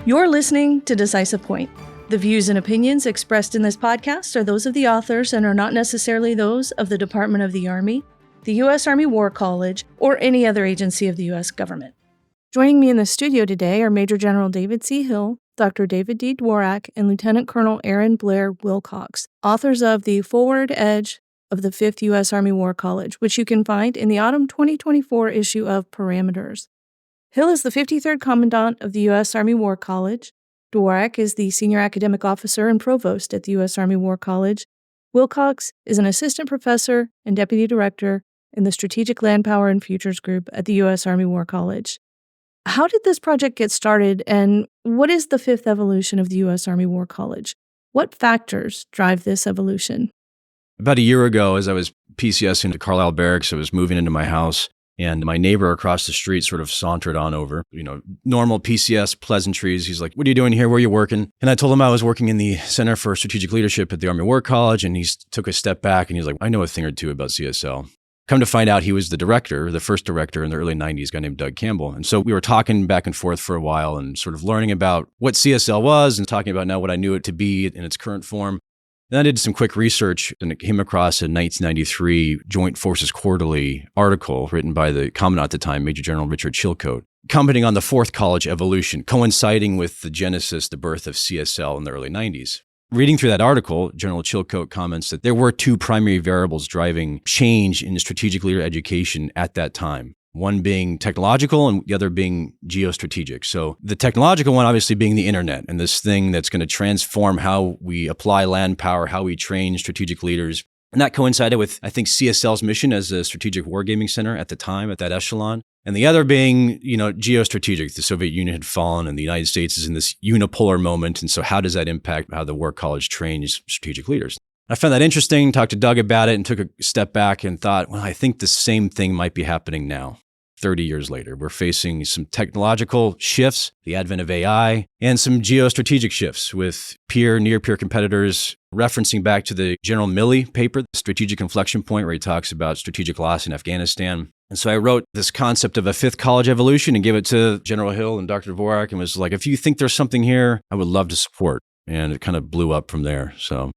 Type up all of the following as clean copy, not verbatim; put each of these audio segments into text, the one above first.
You're listening to Decisive Point. The views and opinions expressed in this podcast are those of the authors and are not necessarily those of the Department of the Army, the U.S. Army War College, or any other agency of the U.S. government. Joining me in the studio today are Major General David C. Hill, Dr. David D. Dworak, and Lieutenant Colonel Aaron Blair Wilcox, authors of The Forward Edge of the 5th U.S. Army War College, which you can find in the autumn 2024 issue of Parameters. Hill is the 53rd Commandant of the U.S. Army War College. Dworak is the Senior Academic Officer and Provost at the U.S. Army War College. Wilcox is an Assistant Professor and Deputy Director in the Strategic Land Power and Futures Group at the U.S. Army War College. How did this project get started, and what is the fifth evolution of the U.S. Army War College? What factors drive this evolution? About a year ago, as I was PCSing to Carlisle Barracks, I was moving into my house, and my neighbor across the street sort of sauntered on over, normal PCS pleasantries. He's like, "What are you doing here? Where are you working?" And I told him I was working in the Center for Strategic Leadership at the Army War College, and he took a step back, and he's like, "I know a thing or two about CSL." Come to find out, he was the first director in the early 90s, a guy named Doug Campbell. And so we were talking back and forth for a while and sort of learning about what CSL was and talking about now what I knew it to be in its current form. Then I did some quick research and it came across a 1993 Joint Forces Quarterly article written by the Commandant at the time, Major General Richard Chilcote, commenting on the fourth college evolution, coinciding with the genesis, the birth of CSL in the early 90s. Reading through that article, General Chilcote comments that there were two primary variables driving change in strategic leader education at that time. One being technological and the other being geostrategic. So the technological one obviously being the internet and this thing that's going to transform how we apply land power, how we train strategic leaders. And that coincided with, I think, CSL's mission as a strategic wargaming center at the time, at that echelon. And the other being, geostrategic. The Soviet Union had fallen and the United States is in this unipolar moment. And so how does that impact how the War College trains strategic leaders? I found that interesting, talked to Doug about it and took a step back and thought, well, I think the same thing might be happening now. 30 years later, we're facing some technological shifts, the advent of AI, and some geostrategic shifts with near-peer competitors, referencing back to the General Milley paper, Strategic Inflection Point, where he talks about strategic loss in Afghanistan. And so I wrote this concept of a fifth college evolution and gave it to General Hill and Dr. Dworak and was like, if you think there's something here, I would love to support. And it kind of blew up from there. So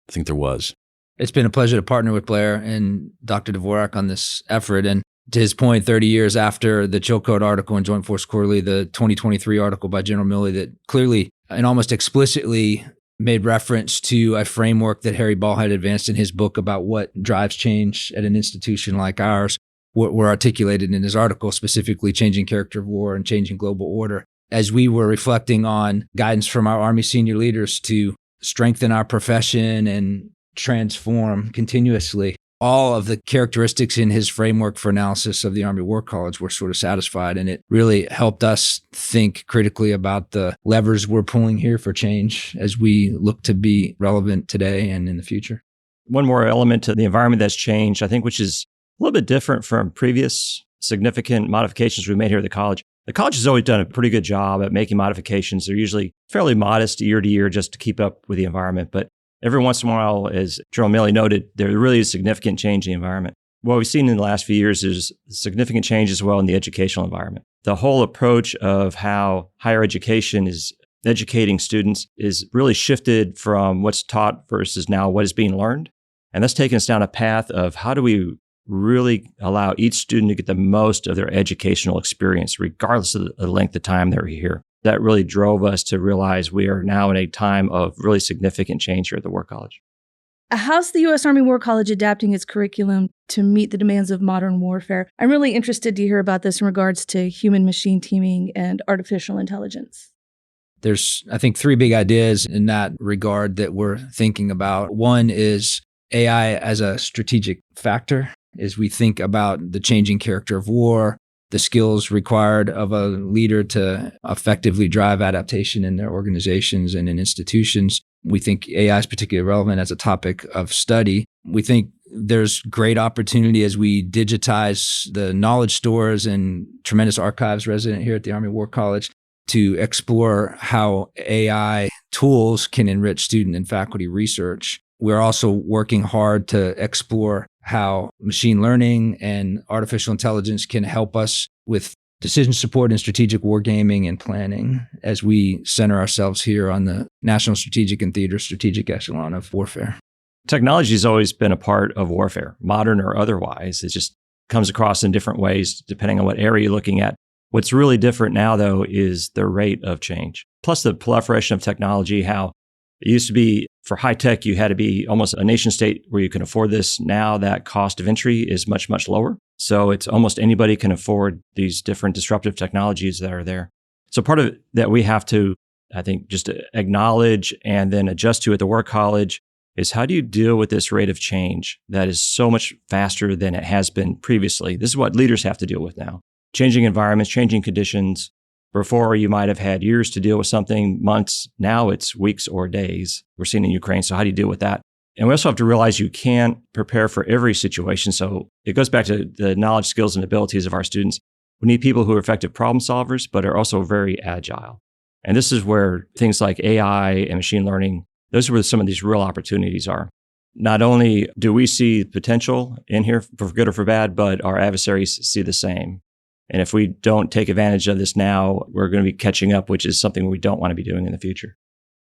I think there was. It's been a pleasure to partner with Blair and Dr. Dworak on this effort. And to his point, 30 years after the Chilcote article in Joint Force Quarterly, the 2023 article by General Milley that clearly and almost explicitly made reference to a framework that Harry Ball had advanced in his book about what drives change at an institution like ours, were articulated in his article, specifically changing character of war and changing global order. As we were reflecting on guidance from our Army senior leaders to strengthen our profession and transform continuously, all of the characteristics in his framework for analysis of the Army War College were sort of satisfied. And it really helped us think critically about the levers we're pulling here for change as we look to be relevant today and in the future. One more element to the environment that's changed, I think, which is a little bit different from previous significant modifications we made here at the college. The college has always done a pretty good job at making modifications. They're usually fairly modest year to year just to keep up with the environment. But every once in a while, as General Milley noted, there really is significant change in the environment. What we've seen in the last few years is significant change as well in the educational environment. The whole approach of how higher education is educating students is really shifted from what's taught versus now what is being learned. And that's taken us down a path of how do we really allow each student to get the most of their educational experience, regardless of the length of time they're here. That really drove us to realize we are now in a time of really significant change here at the War College. How's the U.S. Army War College adapting its curriculum to meet the demands of modern warfare? I'm really interested to hear about this in regards to human-machine teaming and artificial intelligence. There's, I think, three big ideas in that regard that we're thinking about. One is AI as a strategic factor as we think about the changing character of war, the skills required of a leader to effectively drive adaptation in their organizations and in institutions. We think AI is particularly relevant as a topic of study. We think there's great opportunity as we digitize the knowledge stores and tremendous archives resident here at the Army War College to explore how AI tools can enrich student and faculty research. We're also working hard to explore how machine learning and artificial intelligence can help us with decision support and strategic wargaming and planning as we center ourselves here on the national strategic and theater strategic echelon of warfare. Technology has always been a part of warfare, modern or otherwise. It just comes across in different ways depending on what area you're looking at. What's really different now, though, is the rate of change. Plus the proliferation of technology, how it used to be for high tech, you had to be almost a nation state where you can afford this. Now that cost of entry is much, much lower. So it's almost anybody can afford these different disruptive technologies that are there. So part of it that we have to, I think, just acknowledge and then adjust to at the War College is how do you deal with this rate of change that is so much faster than it has been previously? This is what leaders have to deal with now. Changing environments, changing conditions. Before you might have had years to deal with something, months. Now it's weeks or days. We're seeing in Ukraine. So how do you deal with that? And we also have to realize you can't prepare for every situation. So it goes back to the knowledge, skills, and abilities of our students. We need people who are effective problem solvers, but are also very agile. And this is where things like AI and machine learning, those are where some of these real opportunities are. Not only do we see potential in here for good or for bad, but our adversaries see the same. And if we don't take advantage of this now, we're going to be catching up, which is something we don't want to be doing in the future.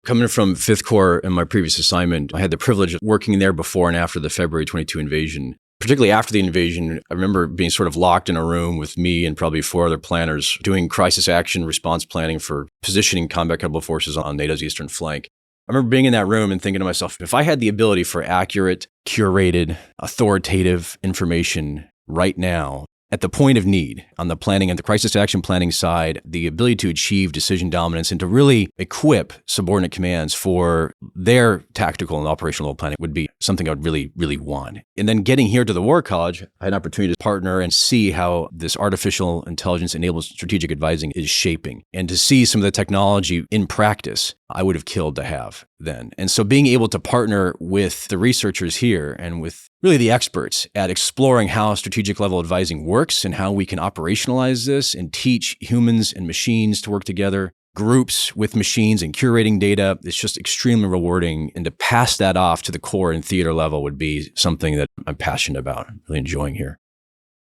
Coming from 5th Corps in my previous assignment, I had the privilege of working there before and after the February 22 invasion. Particularly after the invasion, I remember being sort of locked in a room with me and probably 4 other planners doing crisis action response planning for positioning combat capable forces on NATO's eastern flank. I remember being in that room and thinking to myself, if I had the ability for accurate, curated, authoritative information right now, at the point of need, on the planning and the crisis action planning side, the ability to achieve decision dominance and to really equip subordinate commands for their tactical and operational planning would be something I would really, really want. And then getting here to the War College, I had an opportunity to partner and see how this artificial intelligence enabled strategic advising is shaping. And to see some of the technology in practice, I would have killed to have then. And so being able to partner with the researchers here and with really the experts at exploring how strategic level advising works and how we can operationalize this and teach humans and machines to work together, groups with machines and curating data, it's just extremely rewarding. And to pass that off to the core and theater level would be something that I'm passionate about, really enjoying here.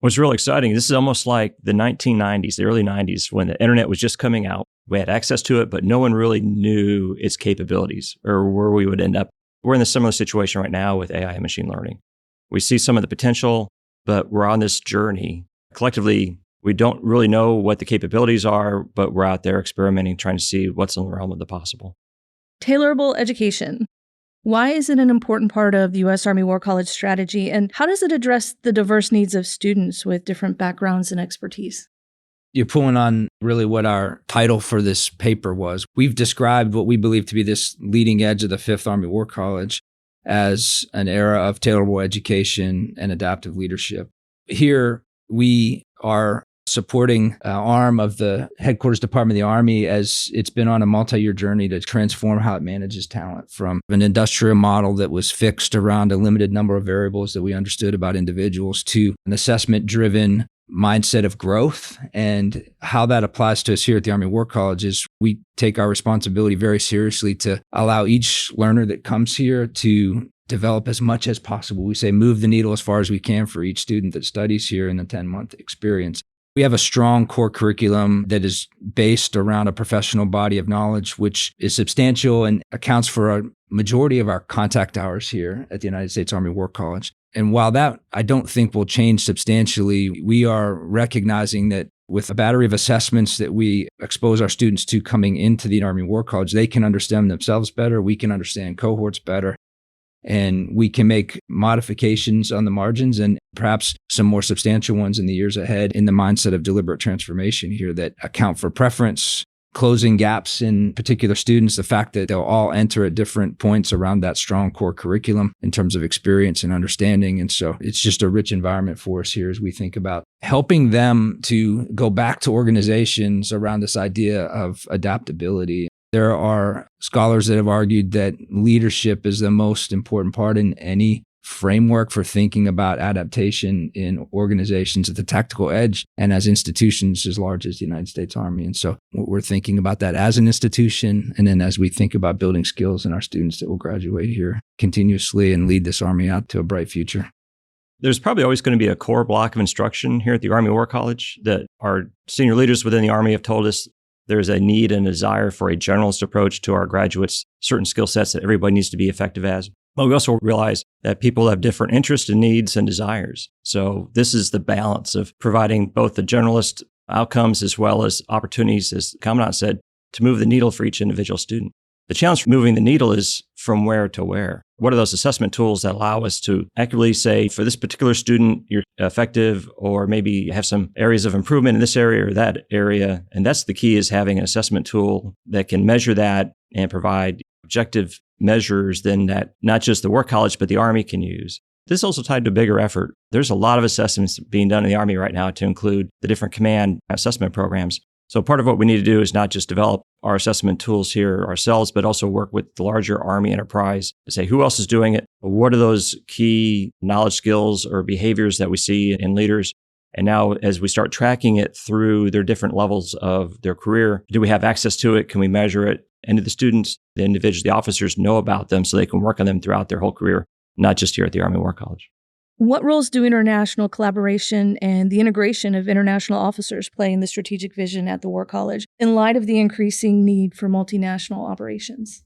What's really exciting, this is almost like the 1990s, the early 90s, when the internet was just coming out. We had access to it, but no one really knew its capabilities or where we would end up. We're in a similar situation right now with AI and machine learning. We see some of the potential, but we're on this journey. Collectively, we don't really know what the capabilities are, but we're out there experimenting, trying to see what's in the realm of the possible. Tailorable education. Why is it an important part of the U.S. Army War College strategy, and how does it address the diverse needs of students with different backgrounds and expertise? You're pulling on really what our title for this paper was. We've described what we believe to be this leading edge of the 5th Army War College as an era of tailorable education and adaptive leadership. Here, we are supporting an arm of the Headquarters Department of the Army as it's been on a multi-year journey to transform how it manages talent from an industrial model that was fixed around a limited number of variables that we understood about individuals to an assessment-driven mindset of growth. And how that applies to us here at the Army War College is we take our responsibility very seriously to allow each learner that comes here to develop as much as possible. We say move the needle as far as we can for each student that studies here in the 10-month experience. We have a strong core curriculum that is based around a professional body of knowledge, which is substantial and accounts for a majority of our contact hours here at the United States Army War College. And while that I don't think will change substantially, we are recognizing that with a battery of assessments that we expose our students to coming into the Army War College, they can understand themselves better, we can understand cohorts better, and we can make modifications on the margins and perhaps some more substantial ones in the years ahead in the mindset of deliberate transformation here that account for preference, closing gaps in particular students, the fact that they'll all enter at different points around that strong core curriculum in terms of experience and understanding. And so it's just a rich environment for us here as we think about helping them to go back to organizations around this idea of adaptability. There are scholars that have argued that leadership is the most important part in any framework for thinking about adaptation in organizations at the tactical edge and as institutions as large as the United States Army. And so we're thinking about that as an institution. And then as we think about building skills in our students that will graduate here continuously and lead this Army out to a bright future. There's probably always going to be a core block of instruction here at the Army War College that our senior leaders within the Army have told us there's a need and a desire for a generalist approach to our graduates, certain skill sets that everybody needs to be effective as. But we also realize that people have different interests and needs and desires. So this is the balance of providing both the generalist outcomes as well as opportunities, as the Commandant said, to move the needle for each individual student. The challenge for moving the needle is from where to where. What are those assessment tools that allow us to accurately say, for this particular student, you're effective, or maybe have some areas of improvement in this area or that area? And that's the key, is having an assessment tool that can measure that and provide objective measures then that not just the War College, but the Army can use. This is also tied to a bigger effort. There's a lot of assessments being done in the Army right now to include the different command assessment programs. So part of what we need to do is not just develop our assessment tools here ourselves, but also work with the larger Army enterprise to say, who else is doing it? What are those key knowledge, skills, or behaviors that we see in leaders? And now as we start tracking it through their different levels of their career, do we have access to it? Can we measure it? And do the students, the individuals, the officers know about them so they can work on them throughout their whole career, not just here at the Army War College? What roles do international collaboration and the integration of international officers play in the strategic vision at the War College in light of the increasing need for multinational operations?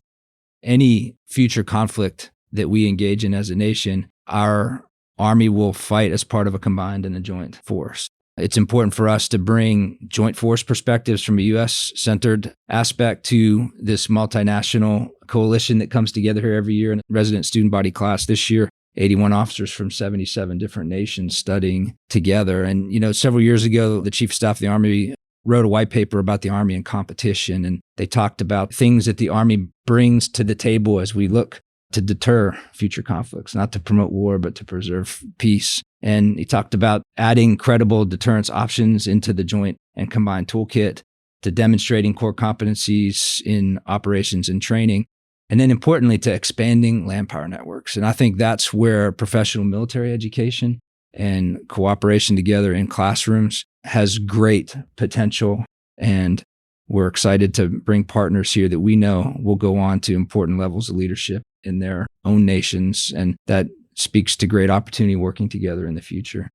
Any future conflict that we engage in as a nation, our Army will fight as part of a combined and a joint force. It's important for us to bring joint force perspectives from a U.S.-centered aspect to this multinational coalition that comes together here every year in a resident student body class. This year, 81 officers from 77 different nations studying together. And, several years ago, the Chief of Staff of the Army wrote a white paper about the Army and competition. And they talked about things that the Army brings to the table as we look to deter future conflicts, not to promote war, but to preserve peace. And he talked about adding credible deterrence options into the joint and combined toolkit, to demonstrating core competencies in operations and training, and then importantly, to expanding land power networks. And I think that's where professional military education and cooperation together in classrooms has great potential. And we're excited to bring partners here that we know will go on to important levels of leadership in their own nations. And that speaks to great opportunity working together in the future.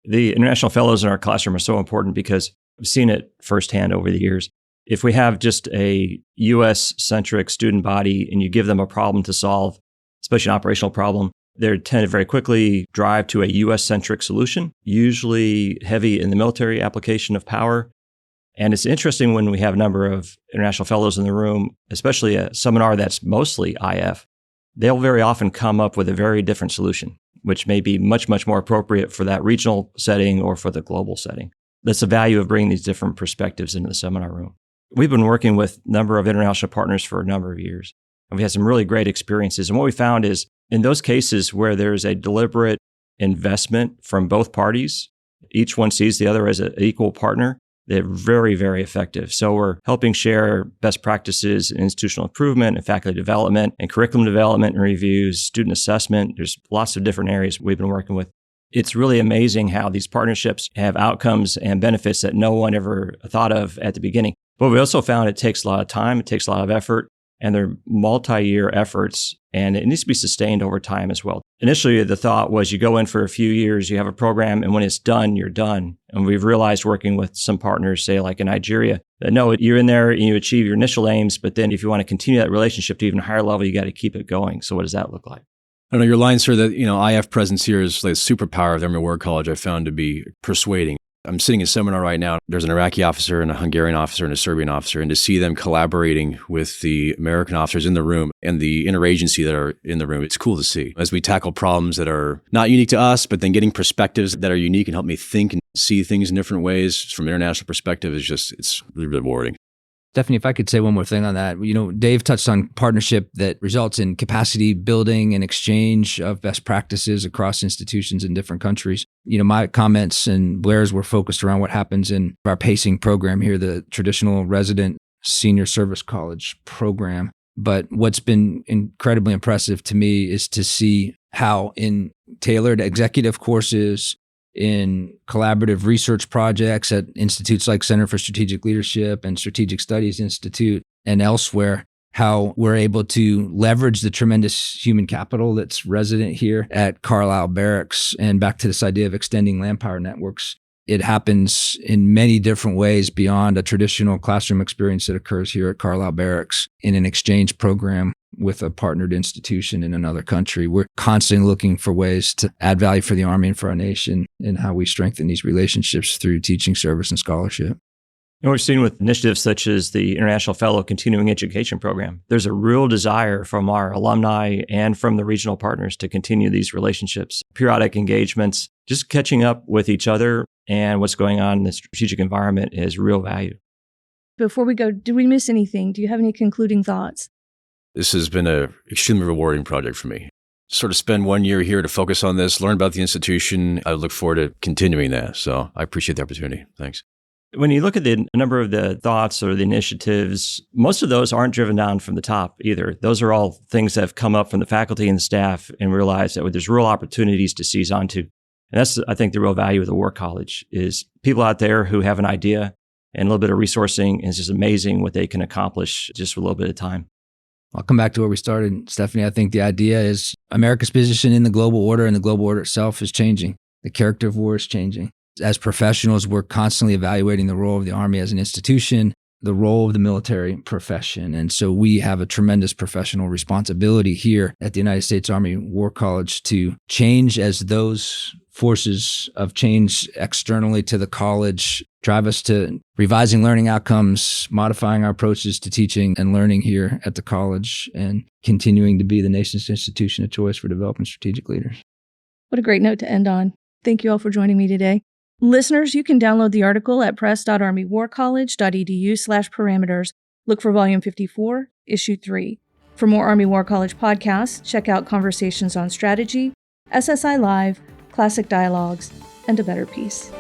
The international fellows in our classroom are so important because I've seen it firsthand over the years. If we have just a U.S.-centric student body and you give them a problem to solve, especially an operational problem, they tend to very quickly drive to a U.S.-centric solution, usually heavy in the military application of power. And it's interesting when we have a number of international fellows in the room, especially a seminar that's mostly IF, they'll very often come up with a very different solution, which may be much, much more appropriate for that regional setting or for the global setting. That's the value of bringing these different perspectives into the seminar room. We've been working with a number of international partners for a number of years, and we had some really great experiences. And what we found is in those cases where there's a deliberate investment from both parties, each one sees the other as an equal partner, they're very, very effective. So we're helping share best practices in institutional improvement and faculty development and curriculum development and reviews, student assessment. There's lots of different areas we've been working with. It's really amazing how these partnerships have outcomes and benefits that no one ever thought of at the beginning. But we also found it takes a lot of time, it takes a lot of effort, and they're multi-year efforts, and it needs to be sustained over time as well. Initially, the thought was you go in for a few years, you have a program, and when it's done, you're done. And we've realized working with some partners, say like in Nigeria, that no, you're in there and you achieve your initial aims, but then if you want to continue that relationship to even higher level, you got to keep it going. So what does that look like? I know your line, sir, that, IF presence here is like a superpower of the Army War College I found to be persuading. I'm sitting in a seminar right now. There's an Iraqi officer and a Hungarian officer and a Serbian officer, and to see them collaborating with the American officers in the room and the interagency that are in the room, it's cool to see. As we tackle problems that are not unique to us, but then getting perspectives that are unique and help me think and see things in different ways from an international perspective it's really rewarding. Stephanie, if I could say one more thing on that. Dave touched on partnership that results in capacity building and exchange of best practices across institutions in different countries. My comments and Blair's were focused around what happens in our pacing program here, the traditional resident senior service college program. But what's been incredibly impressive to me is to see how in tailored executive courses, in collaborative research projects at institutes like Center for Strategic Leadership and Strategic Studies Institute and elsewhere, how we're able to leverage the tremendous human capital that's resident here at Carlisle Barracks. And back to this idea of extending landpower networks, it happens in many different ways beyond a traditional classroom experience that occurs here at Carlisle Barracks in an exchange program with a partnered institution in another country. We're constantly looking for ways to add value for the Army and for our nation and how we strengthen these relationships through teaching, service, and scholarship. And we've seen with initiatives such as the International Fellow Continuing Education Program, there's a real desire from our alumni and from the regional partners to continue these relationships, periodic engagements, just catching up with each other and what's going on in the strategic environment is real value. Before we go, did we miss anything? Do you have any concluding thoughts? This has been an extremely rewarding project for me. Sort of spend 1 year here to focus on this, learn about the institution. I look forward to continuing that. So I appreciate the opportunity. Thanks. When you look at the number of the thoughts or the initiatives, most of those aren't driven down from the top either. Those are all things that have come up from the faculty and the staff and realize that there's real opportunities to seize onto. And that's, I think, the real value of the War College is people out there who have an idea and a little bit of resourcing. And it's just amazing what they can accomplish just with a little bit of time. I'll come back to where we started, Stephanie. I think the idea is America's position in the global order and the global order itself is changing. The character of war is changing. As professionals, we're constantly evaluating the role of the Army as an institution, the role of the military profession. And so we have a tremendous professional responsibility here at the United States Army War College to change as those forces of change externally to the college drive us to revising learning outcomes, modifying our approaches to teaching and learning here at the college, and continuing to be the nation's institution of choice for developing strategic leaders. What a great note to end on. Thank you all for joining me today. Listeners, you can download the article at press.armywarcollege.edu/parameters. Look for Volume 54, Issue 3. For more Army War College podcasts, check out Conversations on Strategy, SSI Live, Classic Dialogues, and A Better Peace.